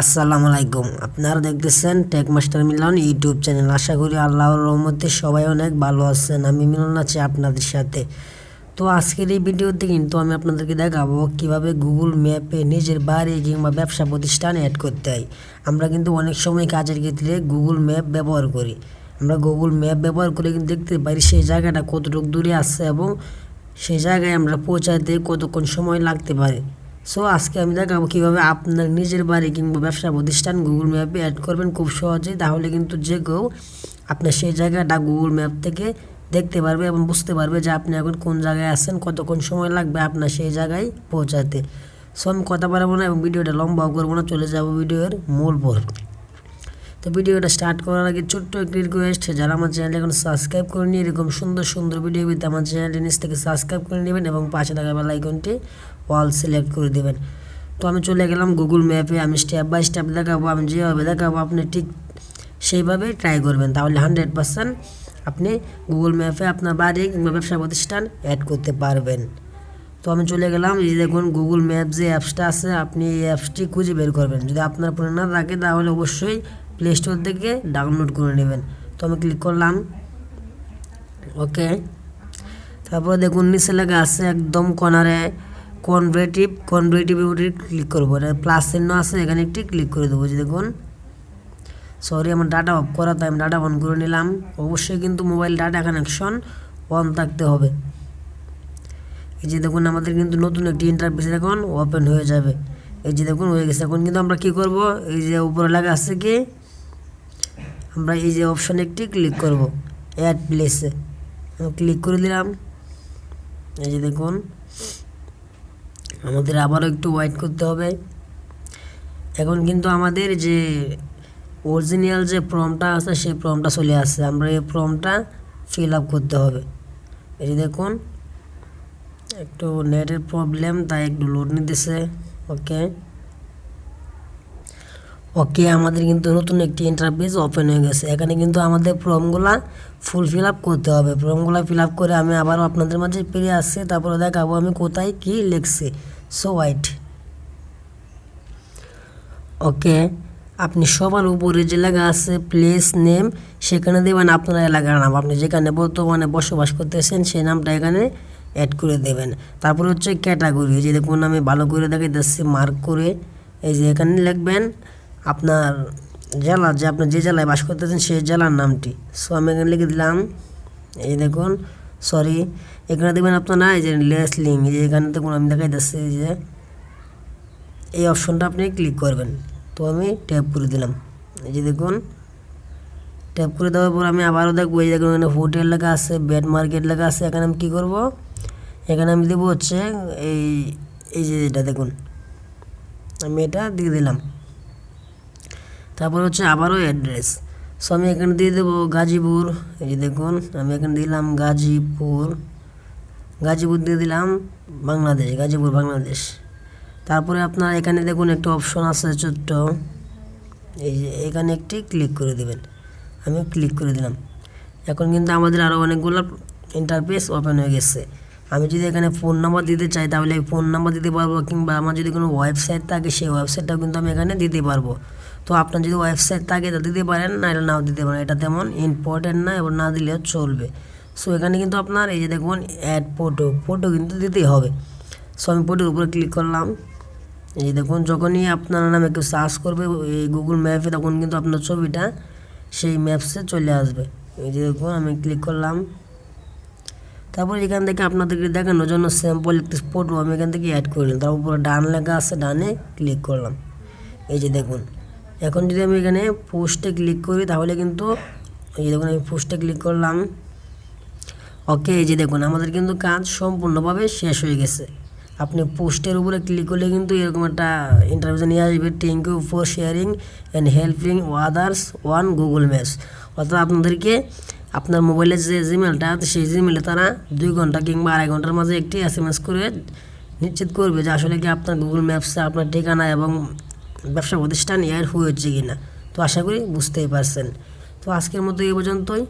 আসসালামু আলাইকুম। আপনারা দেখতেছেন টেক মাস্টার মিলন ইউটিউব চ্যানেল। আশা করি আল্লাহর রহমতে সবাই অনেক ভালো আছেন। আমি মিলন আছি আপনাদের সাথে। তো আজকের এই ভিডিওতে কিন্তু আমি আপনাদেরকে দেখাবো কিভাবে গুগল ম্যাপে নিজের বাড়ি কিংবা ব্যবসা প্রতিষ্ঠান অ্যাড করতে হয়। আমরা কিন্তু অনেক সময় কাজের ক্ষেত্রে গুগল ম্যাপ ব্যবহার করি। আমরা গুগল ম্যাপ ব্যবহার করে কিন্তু দেখতে পারি সেই জায়গাটা কতটুকু দূরে আছে এবং সেই জায়গায় আমরা পৌঁছাতে কতক্ষণ সময় লাগতে পারে। সো আজকে আমি দেখাবো কীভাবে আপনার নিজের বাড়ি কিংবা ব্যবসা প্রতিষ্ঠান গুগল ম্যাপে অ্যাড করবেন খুব সহজেই। তাহলে কিন্তু যে কেউ আপনার সেই জায়গাটা গুগল ম্যাপ থেকে দেখতে পারবে এবং বুঝতে পারবে যে আপনি এখন কোন জায়গায় আছেন, কতক্ষণ সময় লাগবে আপনার সেই জায়গায় পৌঁছাতে। সো আমি কথা বলবো না এবং ভিডিওটা লম্বাও করবো না, চলে যাবো ভিডিওর মূল পর্ব। তো ভিডিওটা স্টার্ট করার আগে ছোট্ট একটি রিকোয়েস্ট, যারা আমার চ্যানেল এখন সাবস্ক্রাইব করেনি এরকম সুন্দর সুন্দর ভিডিও পেতে আমার চ্যানেলটি নিচ থেকে সাবস্ক্রাইব করে নেবেন এবং পাশে থাকা বেল আইকনটি অল সিলেক্ট করে দেবেন। তো আমি চলে গেলাম গুগল ম্যাপে। আমি স্টেপ বাই স্টেপ দেখাবো, আমি যেভাবে দেখাবো আপনি ঠিক সেইভাবেই ট্রাই করবেন, তাহলে 100% আপনি গুগল ম্যাপে আপনার বাড়ি কিংবা ব্যবসা প্রতিষ্ঠান অ্যাড করতে পারবেন। তো আমি চলে গেলাম। এই দেখুন গুগল ম্যাপ যে অ্যাপসটা আছে, আপনি এই অ্যাপসটি খুঁজে বের করবেন। যদি আপনার ফোনে না থাকে তাহলে অবশ্যই প্লে স্টোর থেকে ডাউনলোড করে নেবেন। তো আমি ক্লিক করলাম, ওকে। তারপরে দেখুন নিচে লেখা আছে একদম কর্নারে কনভার্টিবিলিটি ক্লিক করবো, প্লাস চিহ্ন আছে, এখানে একটি ক্লিক করে দেবো। যে দেখুন, সরি আমার ডাটা অফ করা, তাই আমি ডাটা অন করে নিলাম। অবশ্যই কিন্তু মোবাইল ডাটা কানেকশন অন থাকতে হবে। এই যে দেখুন আমাদের কিন্তু নতুন একটি ইন্টারফেস এখন ওপেন হয়ে যাবে। এই যে দেখুন হয়ে গেছে। এখন কিন্তু আমরা কি করব, এই যে উপরে লেখা আছে কি, আমরা এই যে অপশানে একটি ক্লিক করব, অ্যাড প্লেসে ক্লিক করে দিলাম। এই যে দেখুন আমাদের আবারও একটু ওয়েট করতে হবে। এখন কিন্তু আমাদের যে অরিজিনাল যে ফর্মটা আছে সেই ফর্মটা চলে আসছে, আমরা এই ফর্মটা ফিল আপ করতে হবে। এই যে দেখুন একটু নেটের প্রবলেম, তাই একটু লোড নিতেছে। ওকে আমাদের কিন্তু নতুন একটি ইন্টারফেস ওপেন হয়ে গেছে। এখানে কিন্তু আমাদের ফর্মগুলা ফিল আপ করতে হবে। ফর্মগুলা ফিল আপ করে আমি আবারও আপনাদের মাঝে ফিরে আসছি, তারপরে দেখাবো আমি কোথায় কি লিখছি। সো ওয়াইট, ওকে। আপনি সবার উপরে যে লেখা আছে প্লেস নেম, সেখানে দেবেন আপনার এলাকার নাম। আপনি যেখানে বর্তমানে বসবাস করতেছেন সেই নামটা এখানে অ্যাড করে দেবেন। তারপরে হচ্ছে ক্যাটাগরি, যে দেখুন আমি ভালো করে দেখাইতেছি মার্ক করে। এই যে এখানে লিখবেন আপনার জেলা, যে আপনি যে জেলায় বাস করতেছেন সেই জেলার নামটি। সো আমি এখানে লিখে দিলাম। এই দেখুন, সরি, এখানে দেখবেন আপনারা এই যে লেস লিঙ্ক, এই যে এখানে দেখুন আমি দেখাইতেছি এই যে এই অপশনটা আপনি ক্লিক করবেন। তো আমি ট্যাপ করে দিলাম। এই যে দেখুন ট্যাপ করে দেওয়ার পর আমি আবারও দেখবো, এই দেখুন এখানে হোটেল লেখা আছে, বেড মার্কেট লেখা আছে। এখানে আমি কী করবো, এখানে আমি দেবো হচ্ছে এই যে এটা দেখুন আমি এটা দিয়ে দিলাম। তারপর হচ্ছে আবারও অ্যাড্রেস। সো আমি এখানে দিয়ে দেবো গাজীপুর। এই যে দেখুন আমি এখানে দিলাম গাজীপুর দিয়ে দিলাম বাংলাদেশ, গাজীপুর বাংলাদেশ। তারপরে আপনার এখানে দেখুন একটা অপশন আছে ছোট্ট, এই যে এখানে একটি ক্লিক করে দেবেন। আমি ক্লিক করে দিলাম। এখন কিন্তু আমাদের আরও অনেকগুলো ইন্টারফেস ওপেন হয়ে গেছে। আমি যদি এখানে ফোন নাম্বার দিতে চাই তাহলে ফোন নাম্বার দিতে পারবো, কিংবা আমার যদি কোনো ওয়েবসাইট থাকে সেই ওয়েবসাইটটাও কিন্তু আমি এখানে দিতে পারবো। তো আপনার যদি ওয়েবসাইট থাকে তা দিতে পারেন, না এটা নাও দিতে পারেন, এটা তেমন ইম্পর্টেন্ট না এবং না দিলেও চলবে। সো এখানে কিন্তু আপনার এই যে দেখুন অ্যাড ফটো কিন্তু দিতেই হবে। সো আমি ফটোর উপরে ক্লিক করলাম। এই যে দেখুন যখনই আপনার নামে কেউ সার্চ করবে এই গুগল ম্যাপে, তখন কিন্তু আপনার ছবিটা সেই ম্যাপসে চলে আসবে। এই যে দেখুন আমি ক্লিক করলাম। তারপর এখান থেকে আপনাদেরকে দেখানোর জন্য স্যাম্পল একটি ফটো আমি এখান থেকে অ্যাড করলাম। তার উপরে ডান লেখা আছে, ডানে ক্লিক করলাম। এই যে দেখুন এখন যদি আমি এখানে পোস্টে ক্লিক করি তাহলে কিন্তু এই যে দেখুন আমি পোস্টে ক্লিক করলাম। ওকে, এই যে দেখুন আমাদের কিন্তু কাজ সম্পূর্ণভাবে শেষ হয়ে গেছে। আপনি পোস্টের উপরে ক্লিক করলে কিন্তু এরকম একটা ইন্টারভিউ নিয়ে আসবে, thank you for sharing and helping others on Google Maps. অর্থাৎ আপনাদেরকে আপনার মোবাইলের যে জিমেলটা আছে সেই জিমেলে তারা 2 ঘন্টা কিংবা 2.5 ঘন্টার মাঝে একটি SMS করে নিশ্চিত করবে যে আসলে কি আপনার গুগল ম্যাপসে আপনার ঠিকানা এবং ব্যবসা প্রতিষ্ঠান অ্যাড হয়েছে কি না। তো আশা করি বুঝতেই পারছেন। তো আজকের মতো এই পর্যন্তই।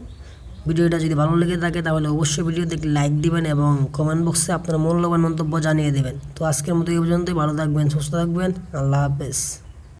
ভিডিওটা যদি ভালো লেগে থাকে তাহলে অবশ্যই ভিডিওতে একটি লাইক দিবেন এবং কমেন্ট বক্সে আপনার মূল্যবান মন্তব্য জানিয়ে দেবেন। তো আজকের মতো এই পর্যন্তই। ভালো থাকবেন, সুস্থ থাকবেন, আল্লাহ হাফেজ।